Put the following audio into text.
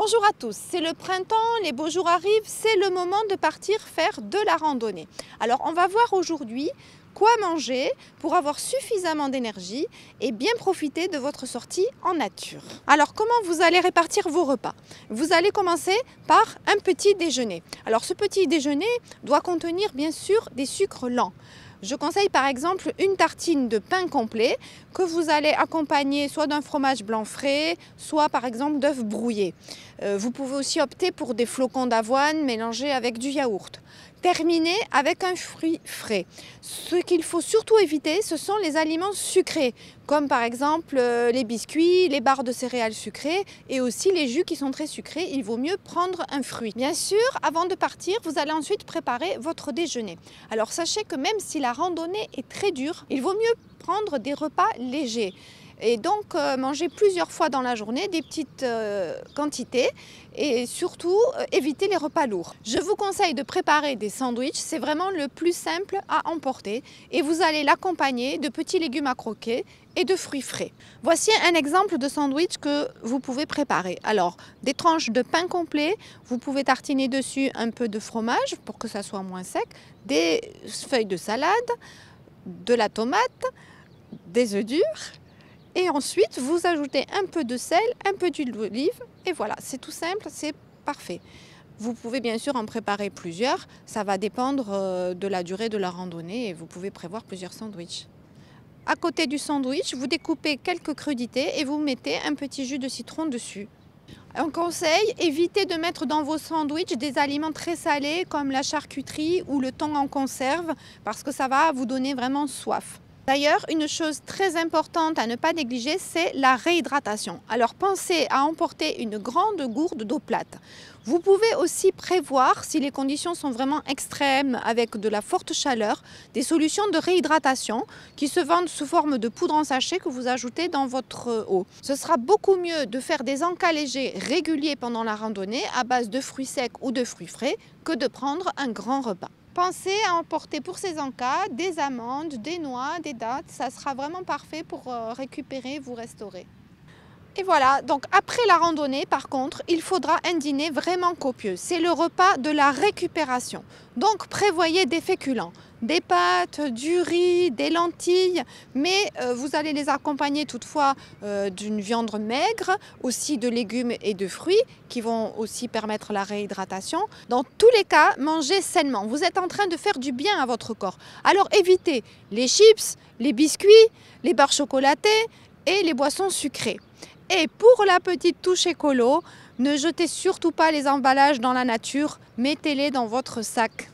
Bonjour à tous, c'est le printemps, les beaux jours arrivent, c'est le moment de partir faire de la randonnée. Alors on va voir aujourd'hui quoi manger pour avoir suffisamment d'énergie et bien profiter de votre sortie en nature. Alors comment vous allez répartir vos repas? Vous allez commencer par un petit déjeuner. Alors ce petit déjeuner doit contenir bien sûr des sucres lents. Je conseille par exemple une tartine de pain complet que vous allez accompagner soit d'un fromage blanc frais, soit par exemple d'œufs brouillés. Vous pouvez aussi opter pour des flocons d'avoine mélangés avec du yaourt. Terminer avec un fruit frais. Ce qu'il faut surtout éviter, ce sont les aliments sucrés, comme par exemple les biscuits, les barres de céréales sucrées et aussi les jus qui sont très sucrés. Il vaut mieux prendre un fruit. Bien sûr, avant de partir, vous allez ensuite préparer votre déjeuner. Alors sachez que même si la randonnée est très dure, il vaut mieux prendre des repas légers. Et donc manger plusieurs fois dans la journée des petites quantités et surtout éviter les repas lourds. Je vous conseille de préparer des sandwichs, c'est vraiment le plus simple à emporter et vous allez l'accompagner de petits légumes à croquer et de fruits frais. Voici un exemple de sandwich que vous pouvez préparer. Alors, des tranches de pain complet, vous pouvez tartiner dessus un peu de fromage pour que ça soit moins sec, des feuilles de salade, de la tomate, des œufs durs. Et ensuite, vous ajoutez un peu de sel, un peu d'huile d'olive et voilà, c'est tout simple, c'est parfait. Vous pouvez bien sûr en préparer plusieurs, ça va dépendre de la durée de la randonnée et vous pouvez prévoir plusieurs sandwichs. À côté du sandwich, vous découpez quelques crudités et vous mettez un petit jus de citron dessus. Un conseil, évitez de mettre dans vos sandwichs des aliments très salés comme la charcuterie ou le thon en conserve parce que ça va vous donner vraiment soif. D'ailleurs, une chose très importante à ne pas négliger, c'est la réhydratation. Alors pensez à emporter une grande gourde d'eau plate. Vous pouvez aussi prévoir, si les conditions sont vraiment extrêmes avec de la forte chaleur, des solutions de réhydratation qui se vendent sous forme de poudre en sachet que vous ajoutez dans votre eau. Ce sera beaucoup mieux de faire des encas légers réguliers pendant la randonnée à base de fruits secs ou de fruits frais que de prendre un grand repas. Pensez à emporter pour ces encas des amandes, des noix, des dattes. Ça sera vraiment parfait pour récupérer, vous restaurer. Et voilà, donc après la randonnée, par contre, il faudra un dîner vraiment copieux. C'est le repas de la récupération. Donc prévoyez des féculents, des pâtes, du riz, des lentilles, mais vous allez les accompagner toutefois d'une viande maigre, aussi de légumes et de fruits qui vont aussi permettre la réhydratation. Dans tous les cas, mangez sainement. Vous êtes en train de faire du bien à votre corps. Alors évitez les chips, les biscuits, les barres chocolatées et les boissons sucrées. Et pour la petite touche écolo, ne jetez surtout pas les emballages dans la nature, mettez-les dans votre sac.